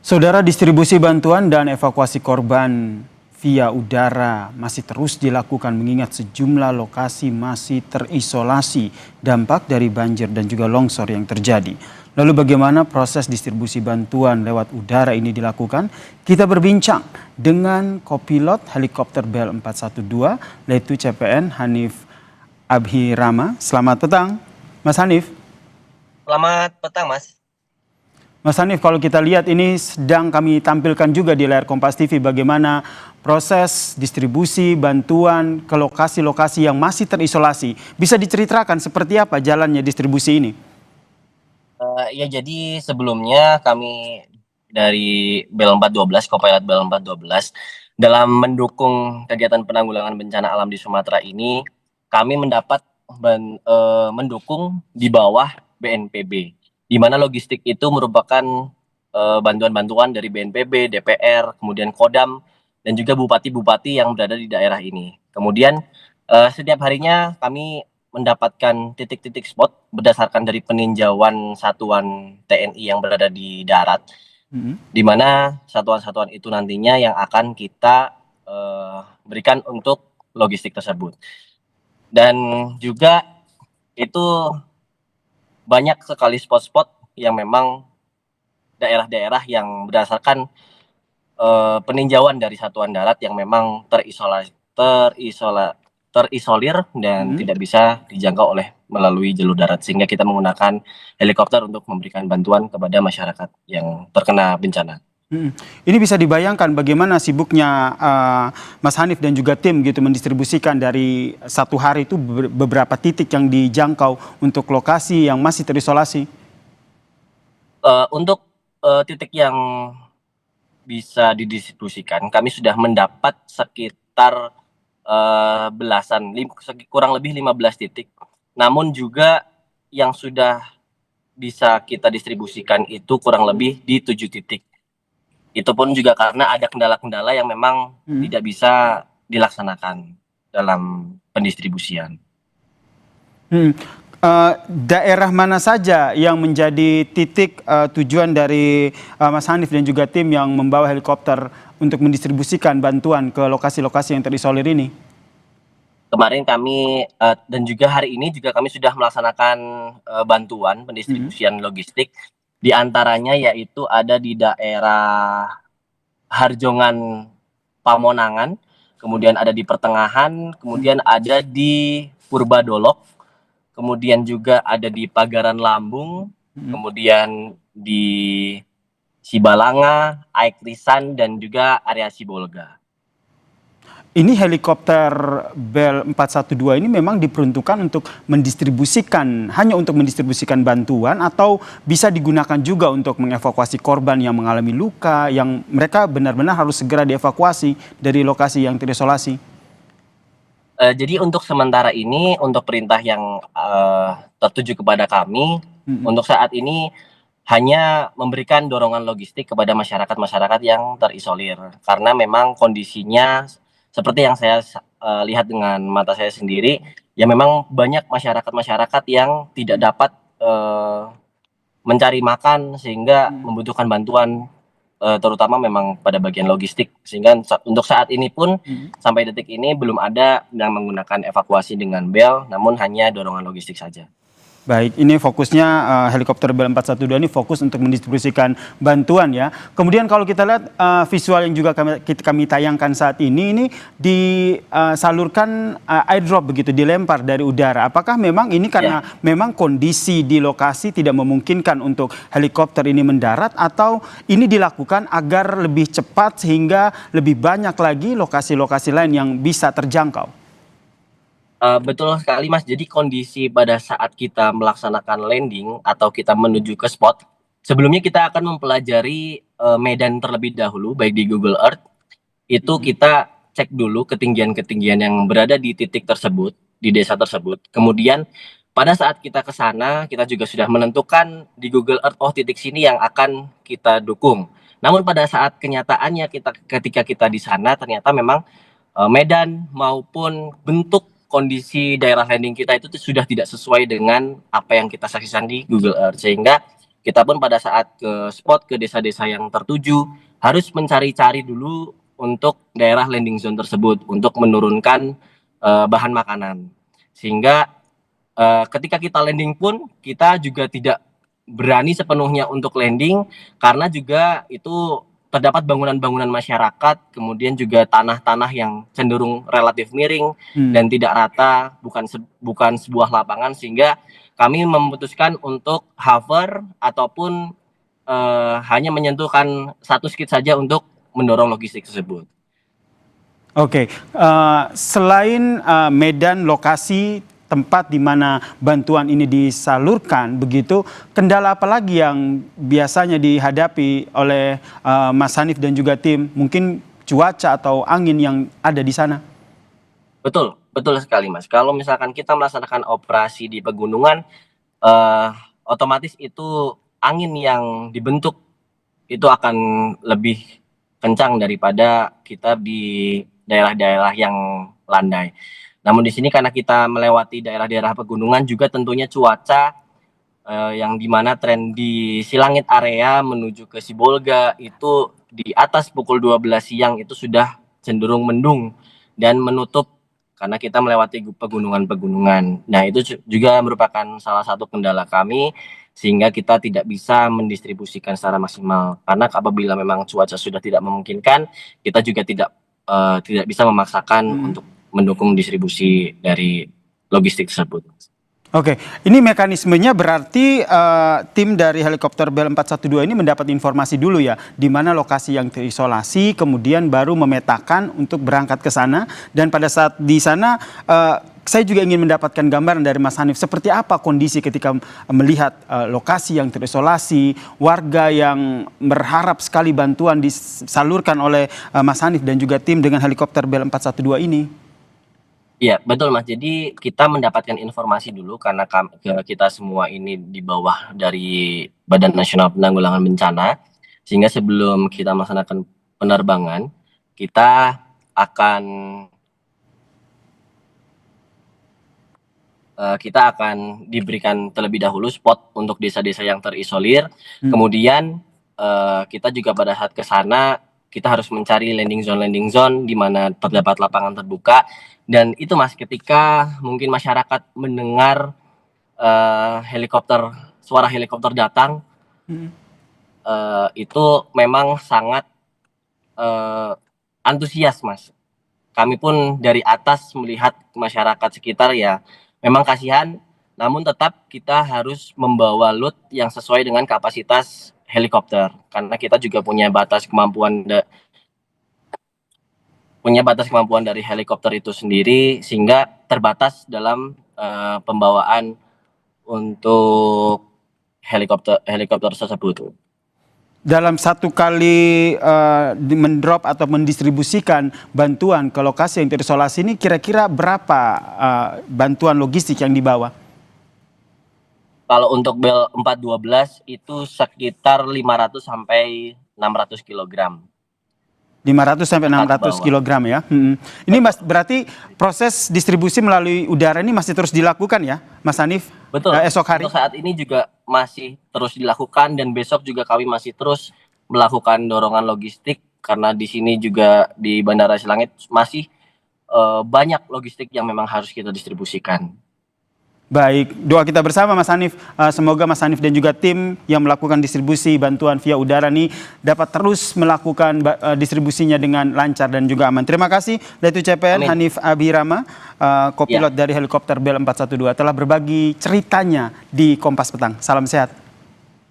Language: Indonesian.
Saudara, distribusi bantuan dan evakuasi korban via udara masih terus dilakukan mengingat sejumlah lokasi masih terisolasi dampak dari banjir dan juga longsor yang terjadi. Lalu bagaimana proses distribusi bantuan lewat udara ini dilakukan? Kita berbincang dengan kopilot helikopter Bell 412, Letu CPN Hanif Abhirama. Selamat petang, Mas Hanif. Selamat petang, Mas. Mas Hanif, kalau kita lihat ini sedang kami tampilkan juga di layar Kompas TV bagaimana proses distribusi bantuan ke lokasi-lokasi yang masih terisolasi. Bisa diceritakan seperti apa jalannya distribusi ini? Ya jadi sebelumnya kami dari Bel 412, Kopilot Bel 412, dalam mendukung kegiatan penanggulangan bencana alam di Sumatera ini, kami mendapat mendukung di bawah BNPB, di mana logistik itu merupakan bantuan-bantuan dari BNPB, DPR, kemudian Kodam, dan juga bupati-bupati yang berada di daerah ini. Kemudian setiap harinya kami mendapatkan titik-titik spot berdasarkan dari peninjauan satuan TNI yang berada di darat, di mana satuan-satuan itu nantinya yang akan kita berikan untuk logistik tersebut. Dan juga itu banyak sekali spot-spot yang memang daerah-daerah yang berdasarkan peninjauan dari satuan darat yang memang terisolir dan tidak bisa dijangkau oleh melalui jalur darat, sehingga kita menggunakan helikopter untuk memberikan bantuan kepada masyarakat yang terkena bencana. Ini bisa dibayangkan bagaimana sibuknya Mas Hanif dan juga tim gitu mendistribusikan dari satu hari itu beberapa titik yang dijangkau untuk lokasi yang masih terisolasi. Untuk titik yang bisa didistribusikan, kami sudah mendapat sekitar kurang lebih 15 titik. Namun juga yang sudah bisa kita distribusikan itu kurang lebih di 7 titik. Itu pun juga karena ada kendala-kendala yang memang tidak bisa dilaksanakan dalam pendistribusian. Daerah mana saja yang menjadi titik tujuan dari Mas Hanif dan juga tim yang membawa helikopter untuk mendistribusikan bantuan ke lokasi-lokasi yang terisolir ini? Kemarin kami dan juga hari ini juga kami sudah melaksanakan bantuan pendistribusian logistik, di antaranya yaitu ada di daerah Harjongan Pamonangan, kemudian ada di Pertengahan, kemudian ada di Purbadolok, kemudian juga ada di Pagaran Lambung, kemudian di Sibalanga, Aikrisan, dan juga area Sibolga. Ini helikopter Bell 412 ini memang diperuntukkan untuk mendistribusikan, hanya untuk mendistribusikan bantuan atau bisa digunakan juga untuk mengevakuasi korban yang mengalami luka, yang mereka benar-benar harus segera dievakuasi dari lokasi yang terisolasi? Jadi untuk sementara ini, untuk perintah yang tertuju kepada kami, untuk saat ini hanya memberikan dorongan logistik kepada masyarakat-masyarakat yang terisolir. Karena memang kondisinya seperti yang saya lihat dengan mata saya sendiri, ya memang banyak masyarakat-masyarakat yang tidak dapat mencari makan sehingga membutuhkan bantuan, terutama memang pada bagian logistik. Sehingga untuk saat ini pun sampai detik ini belum ada yang menggunakan evakuasi dengan bel, namun hanya dorongan logistik saja. Baik, ini fokusnya helikopter Bell 412 ini fokus untuk mendistribusikan bantuan ya. Kemudian kalau kita lihat visual yang juga kami tayangkan saat ini disalurkan airdrop begitu, dilempar dari udara. Apakah memang ini karena memang kondisi di lokasi tidak memungkinkan untuk helikopter ini mendarat, atau ini dilakukan agar lebih cepat sehingga lebih banyak lagi lokasi-lokasi lain yang bisa terjangkau? Betul sekali, Mas. Jadi kondisi pada saat kita melaksanakan landing atau kita menuju ke spot, sebelumnya kita akan mempelajari medan terlebih dahulu, baik di Google Earth. Itu kita cek dulu ketinggian-ketinggian yang berada di titik tersebut, di desa tersebut. Kemudian pada saat kita ke sana, kita juga sudah menentukan di Google Earth, oh titik sini yang akan kita dukung. Namun pada saat kenyataannya ketika kita di sana, ternyata memang medan maupun bentuk kondisi daerah landing kita itu sudah tidak sesuai dengan apa yang kita saksikan di Google Earth, sehingga kita pun pada saat ke spot, ke desa-desa yang tertuju, harus mencari-cari dulu untuk daerah landing zone tersebut, untuk menurunkan bahan makanan. Sehingga ketika kita landing pun, kita juga tidak berani sepenuhnya untuk landing, karena juga itu terdapat bangunan-bangunan masyarakat, kemudian juga tanah-tanah yang cenderung relatif miring dan tidak rata, bukan sebuah lapangan, sehingga kami memutuskan untuk hover ataupun hanya menyentuhkan satu skit saja untuk mendorong logistik tersebut. Oke, selain medan lokasi tempat di mana bantuan ini disalurkan, begitu kendala apa lagi yang biasanya dihadapi oleh Mas Hanif dan juga tim? Mungkin cuaca atau angin yang ada di sana? Betul, betul sekali Mas. Kalau misalkan kita melaksanakan operasi di pegunungan, otomatis itu angin yang dibentuk itu akan lebih kencang daripada kita di daerah-daerah yang landai. Namun di sini karena kita melewati daerah-daerah pegunungan, juga tentunya cuaca yang dimana tren di Silangit area menuju ke Sibolga itu di atas pukul 12 siang itu sudah cenderung mendung dan menutup karena kita melewati pegunungan-pegunungan. Nah, itu juga merupakan salah satu kendala kami, sehingga kita tidak bisa mendistribusikan secara maksimal. Karena apabila memang cuaca sudah tidak memungkinkan, kita juga tidak bisa memaksakan untuk mendukung distribusi dari logistik tersebut. Oke, ini mekanismenya berarti tim dari helikopter Bell 412 ini mendapat informasi dulu ya, di mana lokasi yang terisolasi, kemudian baru memetakan untuk berangkat ke sana. Dan pada saat di sana, saya juga ingin mendapatkan gambaran dari Mas Hanif, seperti apa kondisi ketika melihat lokasi yang terisolasi, warga yang berharap sekali bantuan disalurkan oleh Mas Hanif dan juga tim dengan helikopter Bell 412 ini. Iya, betul Mas. Jadi kita mendapatkan informasi dulu karena kita semua ini di bawah dari Badan Nasional Penanggulangan Bencana, sehingga sebelum kita melaksanakan penerbangan, kita akan diberikan terlebih dahulu spot untuk desa-desa yang terisolir. Kemudian kita juga pada saat ke sana kita harus mencari landing zone di mana terdapat lapangan terbuka. Dan itu Mas, ketika mungkin masyarakat mendengar suara helikopter datang, itu memang sangat antusias Mas. Kami pun dari atas melihat masyarakat sekitar ya memang kasihan, namun tetap kita harus membawa load yang sesuai dengan kapasitas helikopter. Karena kita juga punya batas kemampuan dari helikopter itu sendiri, sehingga terbatas dalam pembawaan untuk helikopter tersebut. Dalam satu kali mendrop atau mendistribusikan bantuan ke lokasi yang terisolasi ini, kira-kira berapa bantuan logistik yang dibawa? Kalau untuk Bell 412 itu sekitar 500 sampai 600 kg. 500 sampai 600 kg ya. Ini Mas, berarti proses distribusi melalui udara ini masih terus dilakukan ya, Mas Hanif? Betul. Esok hari. Untuk saat ini juga masih terus dilakukan, dan besok juga kami masih terus melakukan dorongan logistik karena di sini juga di Bandara Silangit masih banyak logistik yang memang harus kita distribusikan. Baik, doa kita bersama Mas Hanif, semoga Mas Hanif dan juga tim yang melakukan distribusi bantuan via udara ini dapat terus melakukan distribusinya dengan lancar dan juga aman. Terima kasih Letu CPN Hanif Abhirama, kopilot dari helikopter Bell 412 telah berbagi ceritanya di Kompas Petang. Salam sehat.